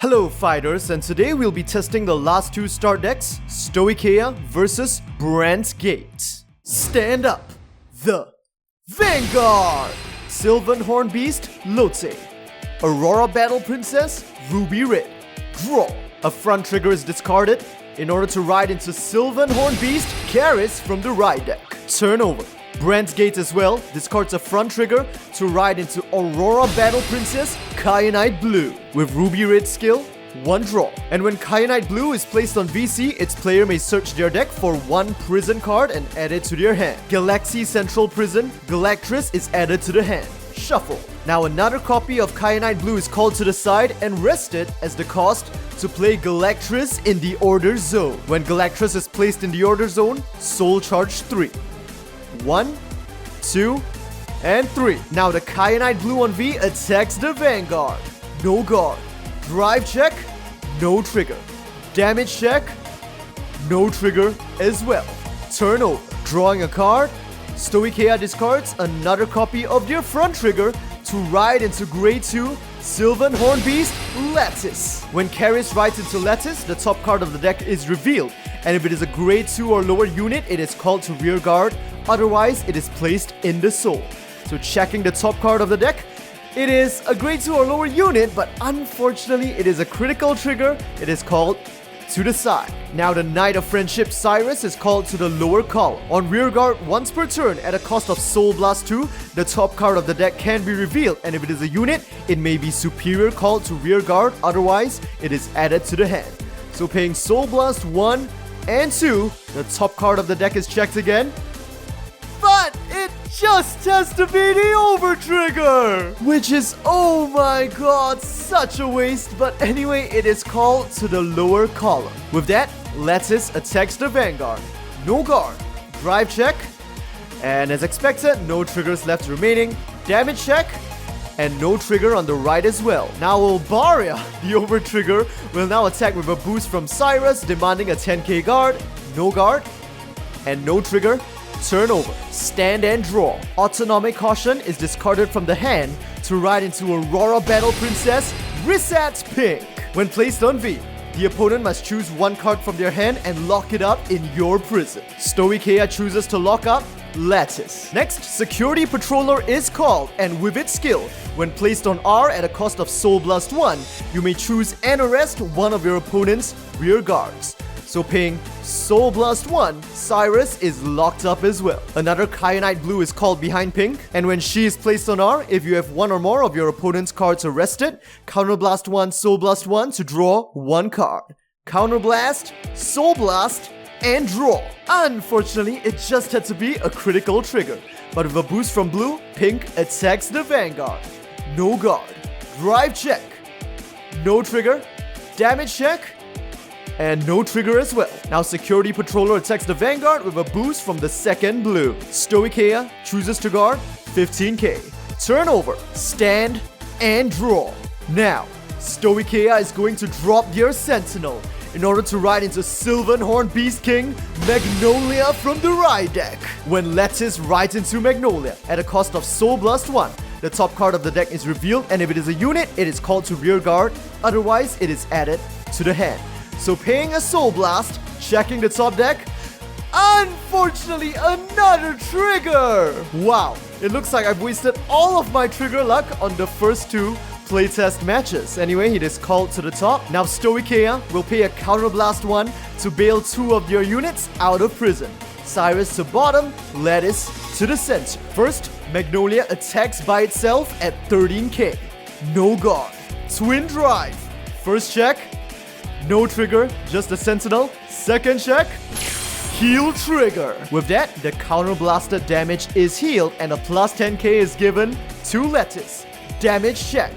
Hello fighters, and today we'll be testing the last two start decks, Stoicheia versus Brandt Gate. Stand up, the Vanguard, Sylvan Horn Beast, Lotte, Aurora Battle Princess, Ruby Red. Draw. A front trigger is discarded in order to ride into Sylvan Horn Beast, Karis from the ride deck. Turn over. Brandt Gate as well discards a front trigger to ride into Aurora Battle Princess, Kyanite Blue. With Ruby Red skill, one draw. And when Kyanite Blue is placed on VC, its player may search their deck for one prison card and add it to their hand. Galaxy Central Prison, Galactress is added to the hand. Shuffle. Now another copy of Kyanite Blue is called to the side and rested as the cost to play Galactress in the order zone. When Galactress is placed in the order zone, soul charge 3. 1, 2, and 3. Now the Kyanite Blue on V attacks the Vanguard. No guard. Drive check, no trigger. Damage check, no trigger as well. Turn over. Drawing a card, Stoicheia discards another copy of their front trigger to ride into Grade 2 Sylvan Horn Beast, Lattice. When Karis rides into Lattice, the top card of the deck is revealed, and if it is a Grade 2 or lower unit, it is called to rear guard, otherwise it is placed in the soul. So checking the top card of the deck, it is a Grade 2 or lower unit, but unfortunately it is a critical trigger, it is called to the side. Now the Knight of Friendship Cyrus is called to the lower column. On rear guard once per turn at a cost of Soul Blast 2, the top card of the deck can be revealed, and if it is a unit, it may be superior called to rear guard, otherwise it is added to the hand. So paying Soul Blast 1 and 2, the top card of the deck is checked again, but it just has to be the over trigger, which is, oh my god, such a waste. But anyway, it is called to the lower column. With that, Lattice attacks the Vanguard. No guard. Drive check, and as expected, no triggers left remaining. Damage check, and no trigger on the right as well. Now Ulbaria, the over trigger, will now attack with a boost from Cyrus, demanding a 10k guard. No guard, and no trigger. Turn over. Stand and draw. Autonomic Caution is discarded from the hand to ride into Aurora Battle Princess, Risat Pink. When placed on V, the opponent must choose one card from their hand and lock it up in your prison. Stoicheia chooses to lock up Lattice. Next, Security Patroller is called, and with its skill, when placed on R at a cost of Soul Blast 1, you may choose and arrest one of your opponent's rear guards. So paying Soul Blast 1, Cyrus is locked up as well. Another Kyanite Blue is called behind Pink, and when she is placed on R, if you have one or more of your opponent's cards arrested, Counterblast 1, Soul Blast 1 to draw one card. Counterblast, Soul Blast, and draw. Unfortunately, it just had to be a critical trigger, but with a boost from Blue, Pink attacks the Vanguard. No guard. Drive check. No trigger. Damage check. And no trigger as well. Now Security Patroller attacks the Vanguard with a boost from the second blue. Stoicheia chooses to guard 15k. Turn over, stand, and draw. Now, Stoicheia is going to drop their Sentinel in order to ride into Sylvan Horn Beast King, Magnolia from the ride deck. When Lattice rides into Magnolia at a cost of Soul Blast 1, the top card of the deck is revealed, and if it is a unit, it is called to rear guard, otherwise it is added to the hand. So paying a Soul Blast, checking the top deck, unfortunately another trigger! Wow, it looks like I've wasted all of my trigger luck on the first two playtest matches. Anyway, it is called to the top. Now Stoicheia will pay a Counterblast 1 to bail two of their units out of prison. Cyrus to bottom, Lattice to the center. First, Magnolia attacks by itself at 13k. No guard. Twin Drive. First check. No trigger, just a Sentinel. Second check, heal trigger. With that, the counterblasted damage is healed and a plus 10k is given to Lattice. Damage check.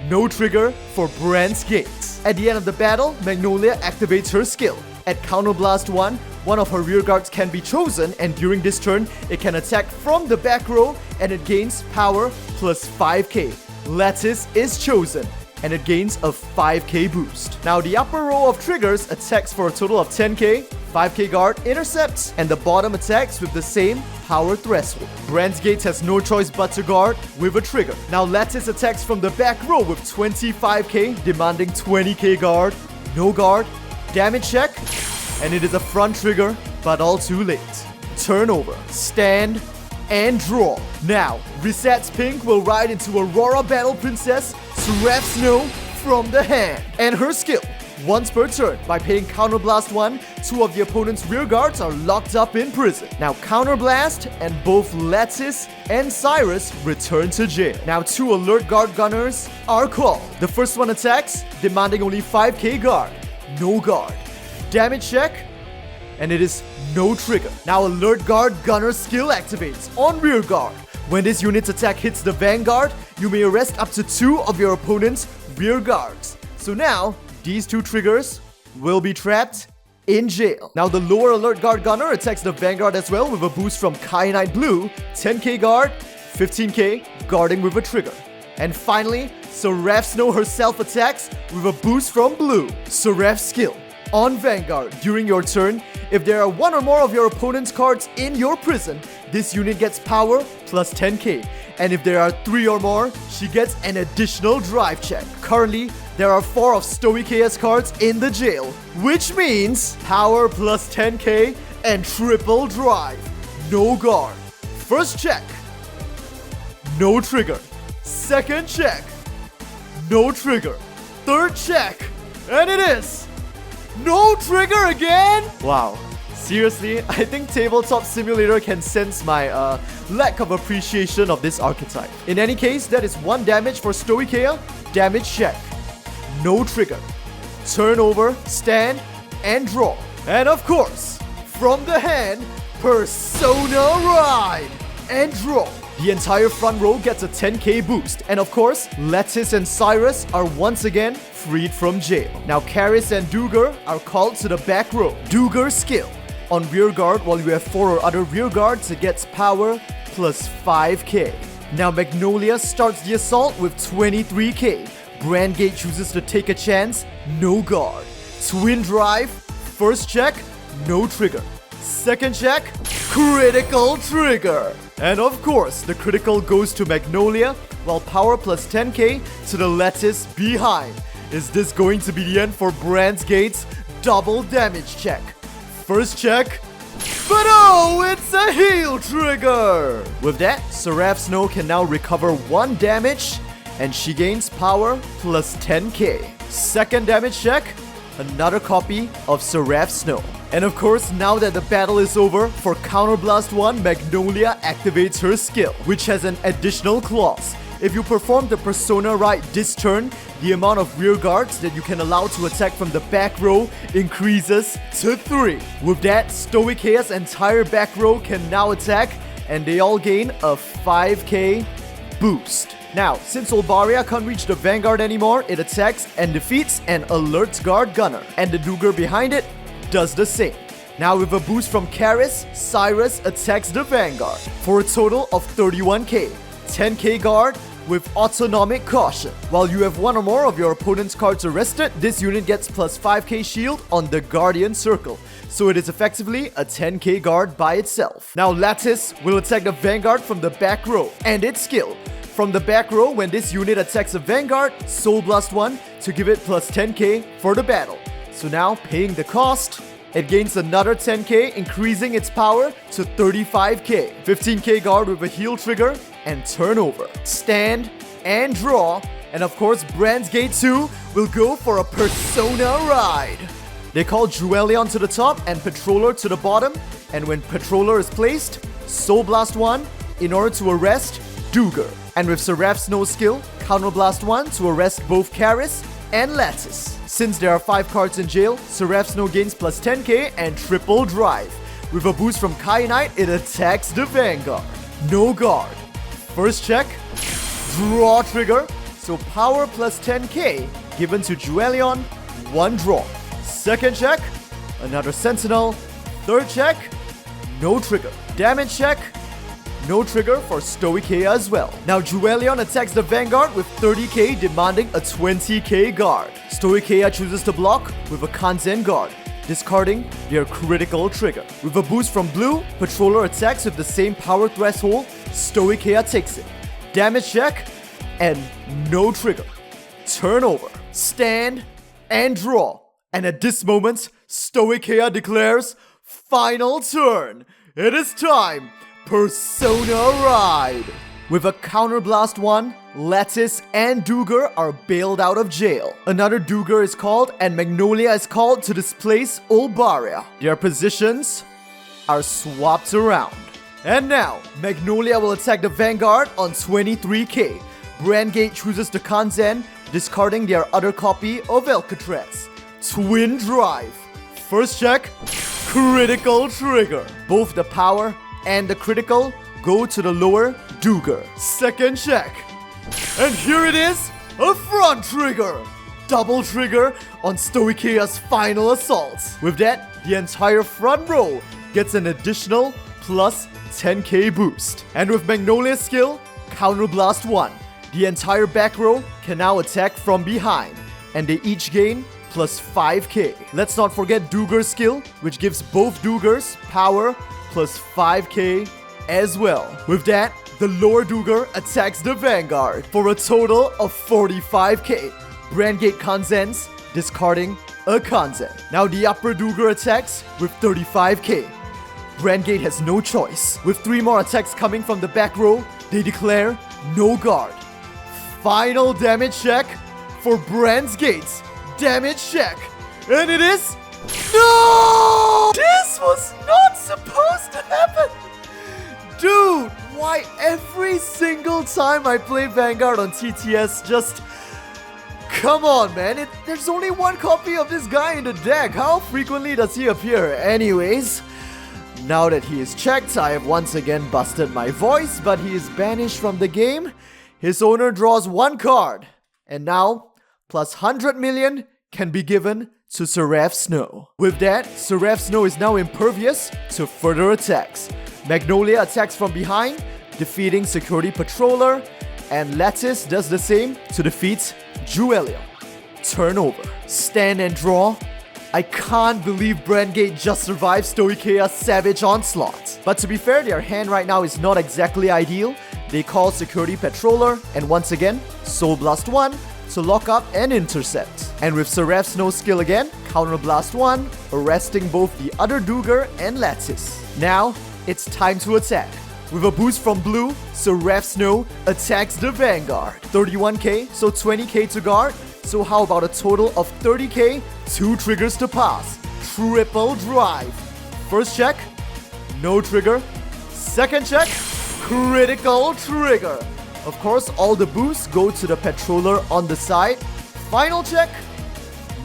No trigger for Brandt Gate. At the end of the battle, Magnolia activates her skill. At Counterblast 1, one of her rear guards can be chosen, and during this turn, it can attack from the back row and it gains power plus 5k. Lattice is chosen. and it gains a 5k boost. Now the upper row of triggers attacks for a total of 10k, 5k guard intercepts, and the bottom attacks with the same power threshold. Brandt Gate has no choice but to guard with a trigger. Now Lattice attacks from the back row with 25k, demanding 20k guard, no guard, damage check, and it is a front trigger, but all too late. Turnover, stand, and draw. Now, Reset's Pink will ride into Aurora Battle Princess, Seraph Snow from the hand. And her skill, once per turn, by paying Counterblast 1, 2 of the opponent's rear guards are locked up in prison. Now, Counterblast, and both Lattice and Cyrus return to jail. Now, 2 alert guard gunners are called. The first one attacks, demanding only 5k guard, no guard, damage check, and it is no trigger. Now alert guard gunner skill activates on rear guard. When this unit's attack hits the Vanguard, you may arrest up to 2 of your opponent's rear guards. So now, these 2 triggers will be trapped in jail. Now the lower alert guard gunner attacks the Vanguard as well with a boost from Kyanite Blue, 10k guard, 15k guarding with a trigger. And finally, Seraph Snow herself attacks with a boost from Blue. Seraph's skill. On Vanguard, during your turn, if there are 1 or more of your opponent's cards in your prison, this unit gets power plus 10k. And if there are 3 or more, she gets an additional drive check. Currently, there are 4 of Stoicheia's cards in the jail, which means power plus 10k and triple drive. No guard. First check. No trigger. Second check. No trigger. Third check. And it is no trigger again? Wow. Seriously, I think Tabletop Simulator can sense my lack of appreciation of this archetype. In any case, that is 1 damage for Stoicheia. Damage check. No trigger. Turn over, stand, and draw. And of course, from the hand, Persona Ride and draw. The entire front row gets a 10k boost. And of course, Lattice and Cyrus are once again freed from jail. Now Karis and Duger are called to the back row. Duger's skill. On rear guard, while you have 4 or other rear guards, it gets power plus 5k. Now Magnolia starts the assault with 23k. Brandt Gate chooses to take a chance, no guard. Twin drive, first check, no trigger. Second check, critical trigger. And of course, the critical goes to Magnolia, while power plus 10k to the Lattice behind. Is this going to be the end for Brandt Gate's double damage check? First check, but oh, it's a heal trigger! With that, Seraph Snow can now recover 1 damage, and she gains power plus 10k. Second damage check, another copy of Seraph Snow. And of course, now that the battle is over, for Counterblast 1, Magnolia activates her skill, which has an additional clause. If you perform the Persona Ride this turn, the amount of rear guards that you can allow to attack from the back row increases to 3. With that, Stoicheia's entire back row can now attack, and they all gain a 5k boost. Now, since Olvaria can't reach the Vanguard anymore, it attacks and defeats an alert guard gunner, and the Duger behind it does the same. Now with a boost from Karis, Cyrus attacks the Vanguard for a total of 31k, 10k guard with autonomic caution. While you have 1 or more of your opponent's cards arrested, this unit gets plus 5k shield on the Guardian Circle, so it is effectively a 10k guard by itself. Now Lattice will attack the Vanguard from the back row, and its skill. From the back row, when this unit attacks a Vanguard, Soul Blast 1 to give it plus 10k for the battle. So now, paying the cost, it gains another 10k, increasing its power to 35k. 15k guard with a heal trigger, and turnover. Stand and draw, and of course, Brandt Gate 2 will go for a Persona Ride. They call Juelion to the top and Patroller to the bottom, and when Patroller is placed, Soul Blast 1 in order to arrest Duger. And with Seraph Snow's skill, Counterblast 1 to arrest both Karis and Lattice. Since there are 5 cards in jail, Seraph Snow gains plus 10k and triple drive. With a boost from Kyanite, it attacks the Vanguard. No guard. First check, draw trigger, so power plus 10k given to Juelion, 1 draw. Second check, another Sentinel. Third check, no trigger. Damage check, no trigger for Stoicheia as well. Now Juelion attacks the Vanguard with 30k, demanding a 20k guard. Stoicheia chooses to block with a Kanzen guard, discarding their critical trigger. With a boost from blue, Patroller attacks with the same power threshold. Stoicheia takes it. Damage check, and no trigger. Turn over, stand, and draw. And at this moment, Stoicheia declares, final turn. It is time. Persona Ride. With a Counterblast 1, Lattice and Duger are bailed out of jail. Another Duger is called, and Magnolia is called to displace Olbaria. Their positions are swapped around. And now, Magnolia will attack the Vanguard on 23k. Brandt Gate chooses the Kanzen, discarding their other copy of Alcatraz. Twin Drive. First check, critical trigger. Both the power and the critical go to the lower Duger. Second check. And here it is, a front trigger. Double trigger on Stoicheia's final assault. With that, the entire front row gets an additional plus 10k boost. And with Magnolia's skill, Counterblast 1, the entire back row can now attack from behind, and they each gain plus 5k. Let's not forget Duger's skill, which gives both Dugers power plus 5k as well. With that, the lower Duger attacks the Vanguard for a total of 45k. Brandt Gate Kanzens, discarding a Kanzen. Now the upper Duger attacks with 35k. Brandt Gate has no choice. With 3 more attacks coming from the back row, they declare no guard. Final damage check for Brandt Gate's damage check. And it is... No! This was not supposed to happen! Dude, why every single time I play Vanguard on TTS just... Come on, man. There's only one copy of this guy in the deck. How frequently does he appear? Anyways, now that he is checked, I have once again busted my voice, but he is banished from the game. His owner draws 1 card. And now, plus 100 million can be given to Seraph Snow. With that, Seraph Snow is now impervious to further attacks. Magnolia attacks from behind, defeating Security Patroller, and Lattice does the same to defeat Juelion. Turn over, stand and draw. I can't believe Brandt Gate just survived Stoicheia's savage onslaught. But to be fair, their hand right now is not exactly ideal. They call Security Patroller, and once again, Soul Blast 1 to lock up and intercept. And with Seraph Snow's skill again, Counter Blast 1, arresting both the other Duger and Lattice. Now, it's time to attack. With a boost from blue, Seraph Snow attacks the Vanguard. 31k, so 20k to guard. So how about a total of 30k, 2 triggers to pass. Triple drive. First check, no trigger. Second check, critical trigger. Of course, all the boosts go to the Patroller on the side. Final check,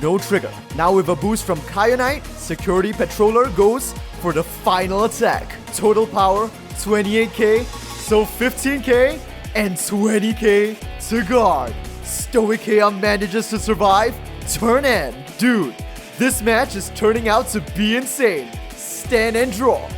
no trigger. Now with a boost from Kyanite, Security Patroller goes for the final attack. Total power, 28k, so 15k and 20k to guard. Stoicheia manages to survive. Turn end. Dude, this match is turning out to be insane. Stand and draw.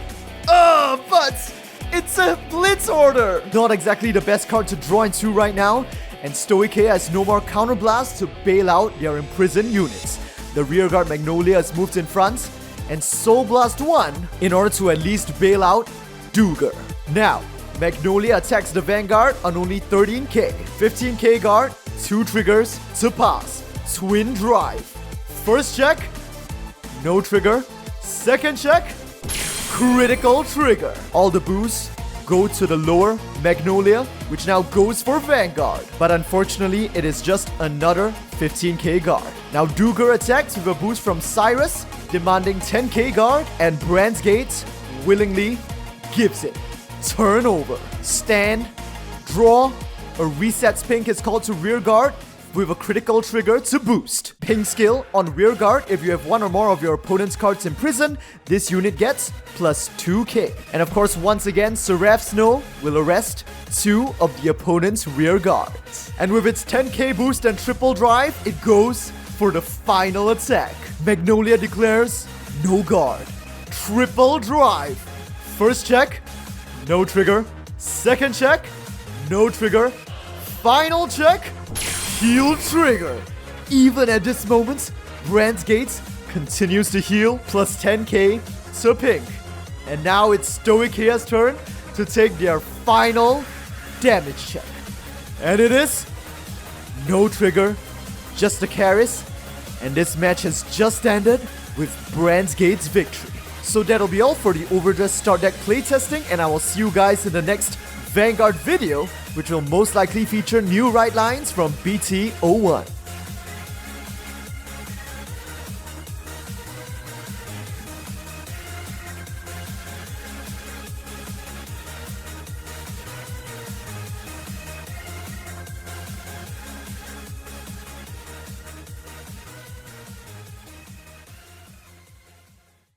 But it's a blitz order. Not exactly the best card to draw into right now. And Stoicheia has no more counterblast to bail out their imprisoned units. The rearguard Magnolia is moved in front, and Soul Blast 1 in order to at least bail out Duger. Now, Magnolia attacks the Vanguard on only 13k. 15k guard, 2 triggers to pass. Twin drive. First check, no trigger. Second check, critical trigger. All the boosts go to the lower Magnolia, which now goes for Vanguard. But unfortunately, it is just another 15k guard. Now Duger attacks with a boost from Cyrus, demanding 10k guard, and Brandt Gate willingly gives it. Turn over, stand, draw. A resets pink is called to rear guard with a critical trigger to boost. Pink skill on rear guard. If you have one or more of your opponent's cards in prison, this unit gets plus 2k. And of course, once again, Seraph Snow will arrest 2 of the opponent's rear guards. And with its 10k boost and triple drive, it goes for the final attack. Magnolia declares no guard. Triple drive. First check, no trigger. Second check, no trigger. Final check, heal trigger. Even at this moment, Brandt Gate continues to heal, plus 10k to pink. And now it's Stoicheia's turn to take their final damage check. And it is no trigger, just a Charis. And this match has just ended with Brandt Gate's victory. So that'll be all for the overdress start deck playtesting, and I will see you guys in the next Vanguard video, which will most likely feature new right lines from BT01.